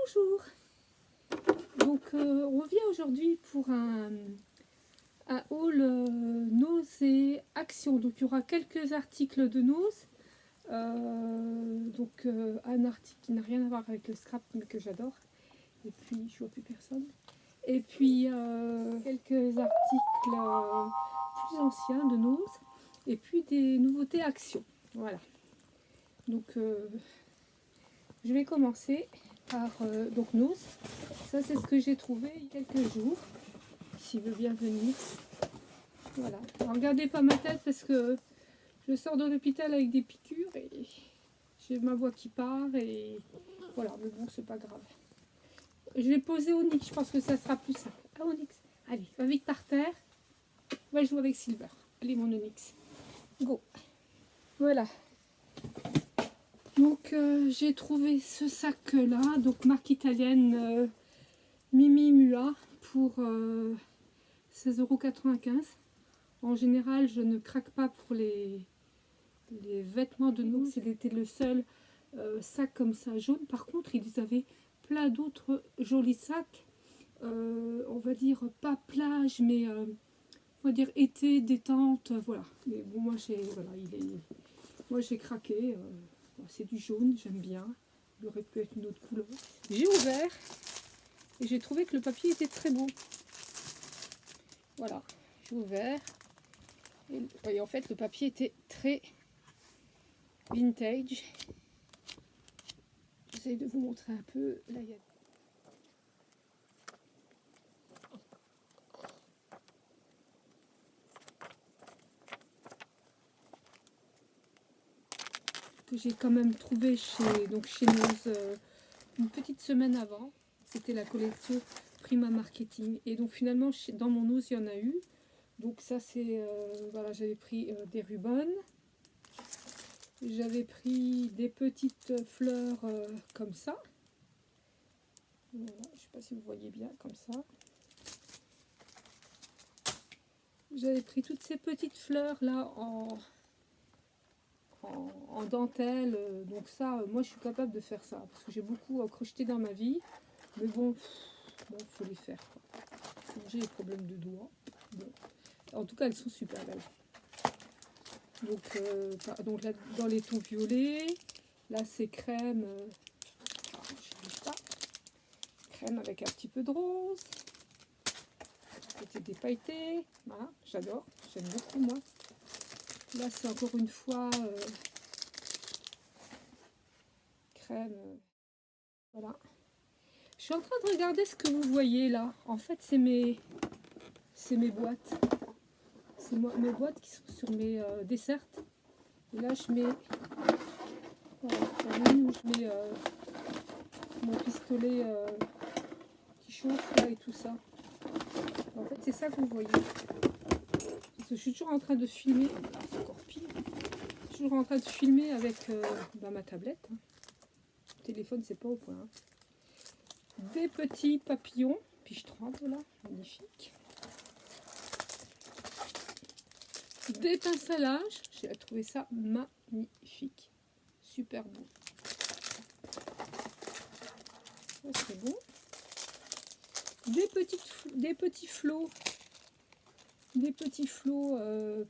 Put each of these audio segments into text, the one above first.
Bonjour. Donc on revient aujourd'hui pour un haul Nose et Action. Donc il y aura quelques articles de Nose. Un article qui n'a rien à voir avec le scrap mais que j'adore. Et puis je vois plus personne. Et puis quelques articles plus anciens de Nose. Et puis des nouveautés Action. Voilà. Donc je vais commencer par donc Nose. Ça c'est ce que j'ai trouvé il y a quelques jours. S'il veut bien venir. Voilà. Alors, regardez pas ma tête parce que je sors de l'hôpital avec des piqûres et j'ai ma voix qui part et voilà, mais bon c'est pas grave. Je vais poser Onyx, je pense que ça sera plus simple. Ah Onyx, allez, va vite par terre. On va jouer avec Silver. Allez mon Onyx. Go. Voilà. Donc j'ai trouvé ce sac là, donc marque italienne Mimi Mua pour 16,95 €. En général je ne craque pas pour les vêtements de Nose. C'était le seul sac comme ça jaune. Par contre ils avaient plein d'autres jolis sacs, on va dire pas plage mais on va dire été, détente, voilà. Mais bon moi j'ai voilà, j'ai craqué. C'est du jaune, j'aime bien. Il aurait pu être une autre couleur. J'ai ouvert et j'ai trouvé que le papier était très beau. Voilà, j'ai ouvert. Et en fait, le papier était très vintage. J'essaie de vous montrer un peu. Là, il y a... que j'ai quand même trouvé chez Nose une petite semaine avant. C'était la collection Prima Marketing. Et donc finalement, dans mon Nose, il y en a eu. Donc ça c'est, voilà, j'avais pris des rubans. J'avais pris des petites fleurs comme ça. Voilà, je ne sais pas si vous voyez bien, comme ça. J'avais pris toutes ces petites fleurs là en dentelle. Donc ça, moi je suis capable de faire ça. Parce que j'ai beaucoup crocheté dans ma vie. Mais bon, faut les faire. J'ai des problèmes de doigts. Bon. En tout cas, elles sont super belles. Donc là, dans les tons violets, là c'est crème, crème avec un petit peu de rose, c'était pailleté, voilà, j'adore, j'aime beaucoup moi. Là c'est encore une fois crème, voilà. Je suis en train de regarder ce que vous voyez là. En fait c'est mes boîtes. C'est mes boîtes qui sont sur mes dessertes. Et là je mets, voilà, je mets mon pistolet qui chauffe là et tout ça. En fait c'est ça que vous voyez. Parce que je suis toujours en train de filmer. Ah, c'est encore pire. Je suis toujours en train de filmer avec ma tablette. Le téléphone c'est pas au point. Hein. Des petits papillons. Pige 30 là, magnifique. Des pinces à linge. J'ai trouvé ça magnifique. Super beau. Ça c'est bon. Des petits flots. Des petits flots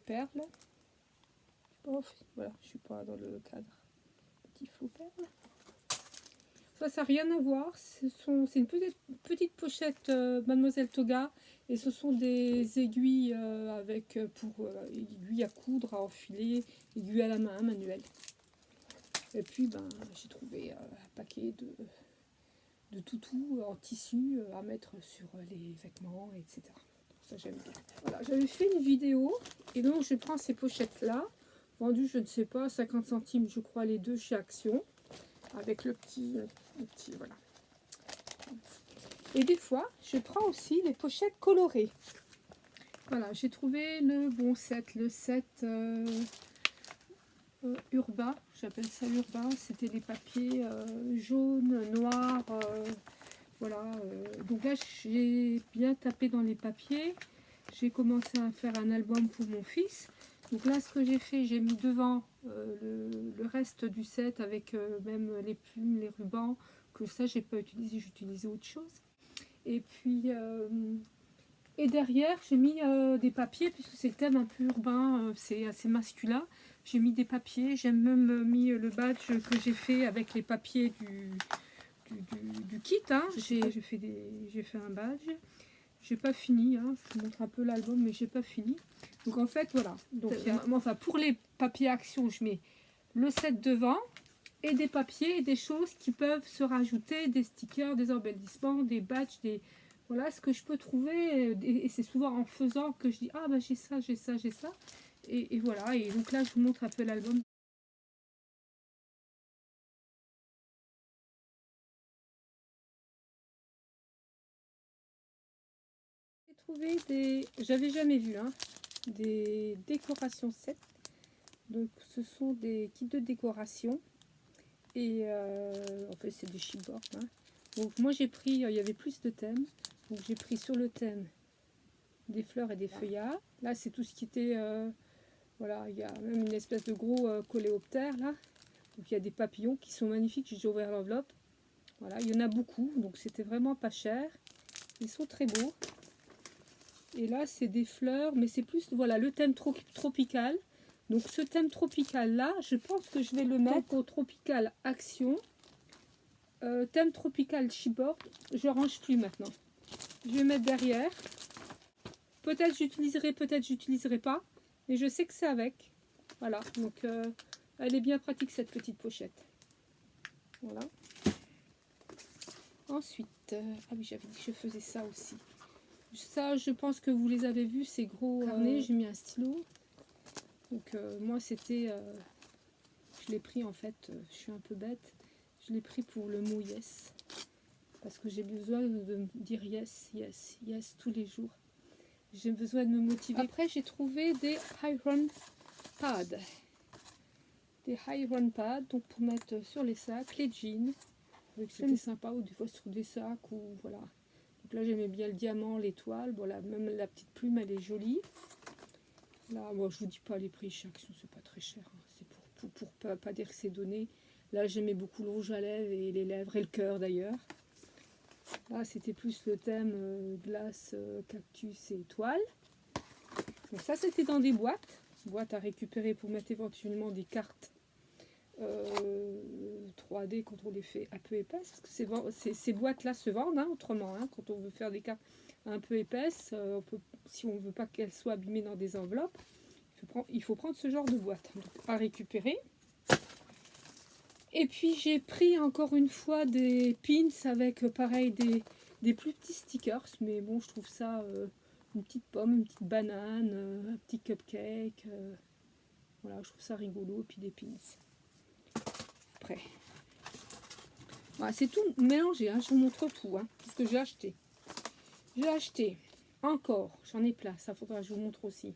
perles. Oh, voilà, je suis pas dans le cadre. Petit flot perles. Ça n'a rien à voir. C'est une petite pochette Mademoiselle Toga. Et ce sont des aiguilles pour aiguilles à coudre, à enfiler, aiguilles à la main, manuel. Et puis j'ai trouvé un paquet de toutous en tissu à mettre sur les vêtements, etc. Ça j'aime bien. Voilà, j'avais fait une vidéo et donc je prends ces pochettes là, vendues je ne sais pas, 50 centimes je crois les deux chez Action, avec le petit voilà. Et des fois je prends aussi les pochettes colorées. Voilà, j'ai trouvé le bon set, le set Urba, j'appelle ça Urba, c'était des papiers jaunes, noirs, voilà. Donc là j'ai bien tapé dans les papiers, j'ai commencé à faire un album pour mon fils. Donc là ce que j'ai fait, j'ai mis devant le reste du set avec même les plumes, les rubans, que ça, j'ai pas utilisé, j'ai utilisé autre chose. Et puis, et derrière, j'ai mis des papiers, puisque c'est le thème un peu urbain, c'est assez masculin. J'ai mis des papiers, j'ai même mis le badge que j'ai fait avec les papiers du kit. Hein. J'ai fait un badge. J'ai pas fini, hein. Je vous montre un peu l'album, mais j'ai pas fini. Donc en fait, voilà. Donc, enfin, pour les papiers action, je mets le set devant et des papiers et des choses qui peuvent se rajouter, des stickers, des embellissements, des badges, voilà ce que je peux trouver. Et c'est souvent en faisant que je dis ah bah j'ai ça, j'ai ça, j'ai ça. Et voilà. Et donc là, je vous montre un peu l'album. J'ai trouvé j'avais jamais vu, hein, des décorations sets. Donc ce sont des kits de décoration. Et en fait c'est des chipboards. Hein. Donc moi j'ai pris, il y avait plus de thèmes. Donc j'ai pris sur le thème des fleurs et des feuillages. Là c'est tout ce qui était, voilà, il y a même une espèce de gros coléoptère là. Donc il y a des papillons qui sont magnifiques, j'ai déjà ouvert l'enveloppe. Voilà, il y en a beaucoup, donc c'était vraiment pas cher. Ils sont très beaux. Et là c'est des fleurs, mais c'est plus, voilà, le thème tropical. Donc ce thème tropical là, je pense que je vais le mettre au tropical action. Thème tropical chipboard, je range plus maintenant. Je vais mettre derrière. Peut-être j'utiliserai pas, mais je sais que c'est avec. Voilà, donc elle est bien pratique cette petite pochette. Voilà. Ensuite, ah oui, j'avais dit que je faisais ça aussi. Ça, je pense que vous les avez vus, ces gros carnets. J'ai mis un stylo. Donc moi, c'était, je l'ai pris en fait. Je suis un peu bête. Je l'ai pris pour le mot yes. Parce que j'ai besoin de me dire yes, yes, yes tous les jours. J'ai besoin de me motiver. Après, j'ai trouvé des iron pads. Des iron pads, donc pour mettre sur les sacs, les jeans. C'était sympa, ou des fois sur des sacs, ou voilà. Donc là, j'aimais bien le diamant, l'étoile. Voilà, même la petite plume, elle est jolie. Là, bon, je vous dis pas les prix chez Action, c'est pas très cher. Hein. C'est pour pas dire que c'est donné. Là, j'aimais beaucoup le rouge à lèvres et les lèvres et le cœur d'ailleurs. Là, c'était plus le thème glace, cactus et étoile. Donc ça, c'était dans des boîtes. Boîtes à récupérer pour mettre éventuellement des cartes 3D quand on les fait un peu épaisses. Parce que ces boîtes-là se vendent, hein, autrement. Hein, quand on veut faire des cartes un peu épaisses, si on ne veut pas qu'elles soient abîmées dans des enveloppes, il faut prendre ce genre de boîte. Donc, à récupérer. Et puis j'ai pris encore une fois des pins avec pareil des plus petits stickers, mais bon je trouve ça une petite pomme, une petite banane, un petit cupcake, voilà je trouve ça rigolo, et puis des pins. Après, voilà, c'est tout mélangé, hein, je vous montre tout, hein, ce que j'ai acheté. J'ai acheté encore, j'en ai plein, ça faudra que je vous montre aussi,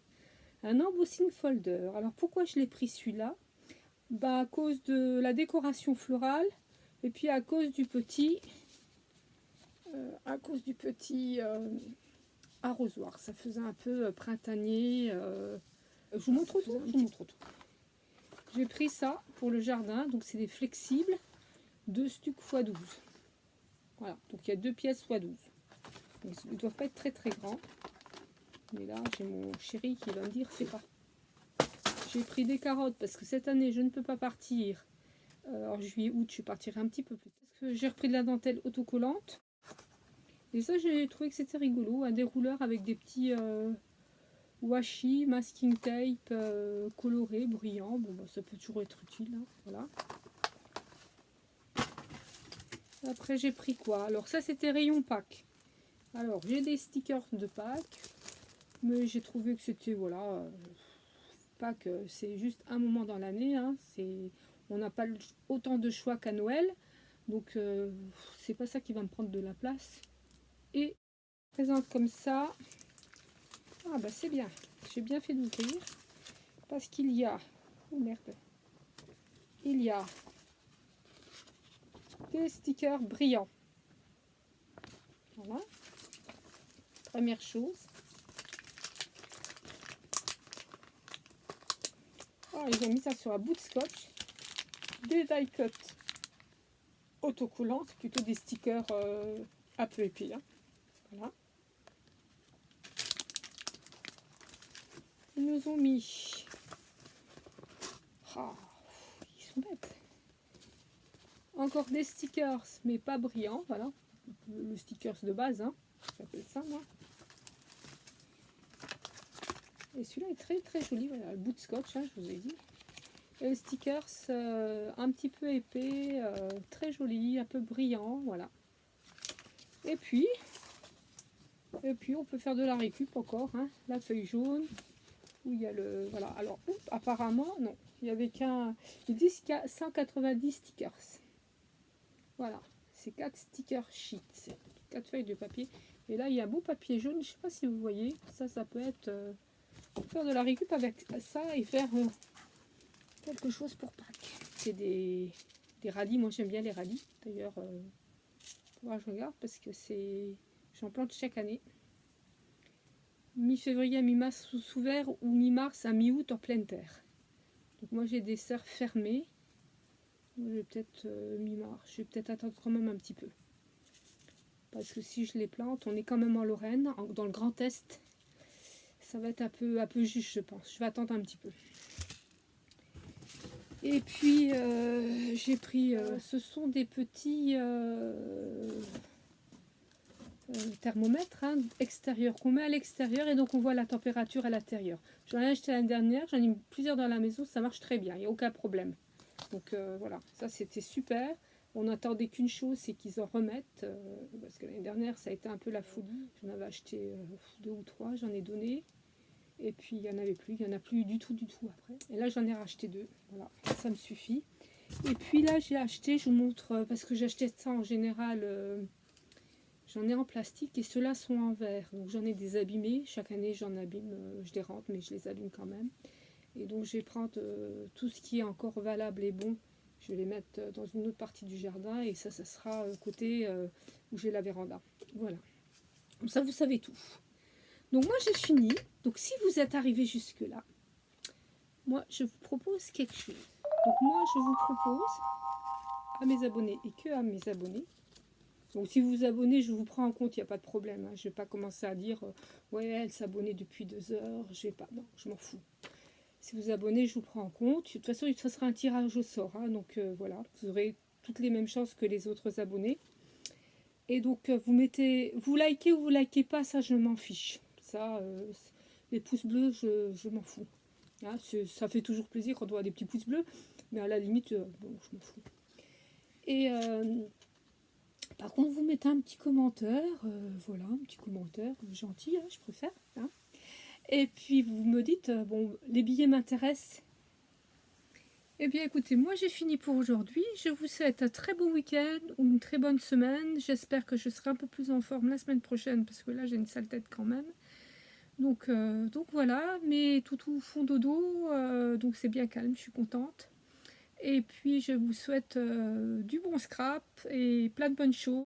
un embossing folder. Alors pourquoi je l'ai pris celui-là? Bah, à cause de la décoration florale et puis à cause du petit arrosoir. Ça faisait un peu printanier. Je vous montre tout. J'ai pris ça pour le jardin. Donc c'est des flexibles 2 stucs x 12. Voilà. Donc il y a 2 pièces x 12. Donc, ils ne doivent pas être très très grands. Mais là j'ai mon chéri qui va me dire c'est pas. J'ai pris des carottes parce que cette année je ne peux pas partir. En juillet, août, je partirai un petit peu plus. Parce que j'ai repris de la dentelle autocollante. Et ça, j'ai trouvé que c'était rigolo. Un dérouleur avec des petits washi, masking tape, coloré, brillant. Bon, bah, ça peut toujours être utile. Hein, voilà. Après, j'ai pris quoi? Alors, ça, c'était rayon Pâques. Alors, j'ai des stickers de Pâques. Mais j'ai trouvé que c'était, voilà, Pâques, c'est juste un moment dans l'année. Hein, on n'a pas autant de choix qu'à Noël. Donc, c'est pas ça qui va me prendre de la place. Et présente comme ça. Ah bah c'est bien. J'ai bien fait d'ouvrir. Parce qu'il y a... Oh merde. Il y a des stickers brillants. Voilà. Première chose. Oh, ils ont mis ça sur un bout de scotch. Des die cut. autocollants, c'est plutôt des stickers un peu épais. Hein. Voilà. Ils nous ont mis... Oh, ils sont bêtes. Encore des stickers, mais pas brillants, voilà. Le stickers de base, hein. J'appelle ça, moi. Et celui-là est très très joli, voilà, le bout de scotch, hein, je vous ai dit. Et le stickers un petit peu épais, très joli, un peu brillant, voilà. Et puis on peut faire de la récup encore, hein, la feuille jaune, où il y a le... Voilà, alors, apparemment, non, il y avait qu'un... Ils disent qu'il y a 190 stickers. Voilà, c'est 4 stickers sheets, 4 feuilles de papier. Et là, il y a un beau papier jaune, je ne sais pas si vous voyez, ça peut être... pour faire de la récup avec ça et faire quelque chose pour Pâques. C'est des radis, moi j'aime bien les radis, d'ailleurs, je regarde parce que j'en plante chaque année. Mi-février à mi-mars sous verre ou mi-mars à mi-août en pleine terre. Donc moi j'ai des serres fermées. Je vais peut-être mi-mars, je vais peut-être attendre quand même un petit peu. Parce que si je les plante, on est quand même en Lorraine, dans le Grand Est. Ça va être un peu juste, je pense. Je vais attendre un petit peu. Et puis j'ai pris, ce sont des petits thermomètres hein, extérieurs qu'on met à l'extérieur et donc on voit la température à l'intérieur. J'en ai acheté l'année dernière, j'en ai mis plusieurs dans la maison, ça marche très bien, il n'y a aucun problème. Donc voilà, ça c'était super. On n'attendait qu'une chose, c'est qu'ils en remettent, parce que l'année dernière ça a été un peu la folie. J'en avais acheté 2 ou 3, j'en ai donné. Et puis il n'y en avait plus, il n'y en a plus du tout après. Et là j'en ai racheté 2, voilà, ça me suffit. Et puis là j'ai acheté, je vous montre, parce que j'achetais ça en général, j'en ai en plastique et ceux-là sont en verre. Donc j'en ai des abîmés, chaque année j'en abîme, je les rentre mais je les abîme quand même. Et donc je vais prendre tout ce qui est encore valable et bon, je vais les mettre dans une autre partie du jardin et ça sera côté où j'ai la véranda. Voilà, comme ça vous savez tout. Donc moi j'ai fini. Donc si vous êtes arrivé jusque là, moi je vous propose quelque chose. Donc moi je vous propose à mes abonnés et que à mes abonnés. Donc si vous vous abonnez, je vous prends en compte, il n'y a pas de problème. Hein. Je ne vais pas commencer à dire ouais elle s'abonnait depuis 2 heures, je vais pas. Non, je m'en fous. Si vous vous abonnez, je vous prends en compte. De toute façon, ça sera un tirage au sort. Hein. Donc voilà, vous aurez toutes les mêmes chances que les autres abonnés. Et donc vous likez ou vous likez pas, ça je m'en fiche. Ça, les pouces bleus, je m'en fous. Hein, ça fait toujours plaisir quand on voit des petits pouces bleus, mais à la limite, bon, je m'en fous. Et par contre, vous mettez un petit commentaire, voilà, un petit commentaire gentil, hein, je préfère. Hein. Et puis vous me dites, bon, les billets m'intéressent. Eh bien écoutez, moi j'ai fini pour aujourd'hui. Je vous souhaite un très bon week-end ou une très bonne semaine. J'espère que je serai un peu plus en forme la semaine prochaine parce que là j'ai une sale tête quand même. Donc voilà, mes toutous font dodo, donc c'est bien calme, je suis contente. Et puis je vous souhaite du bon scrap et plein de bonnes choses.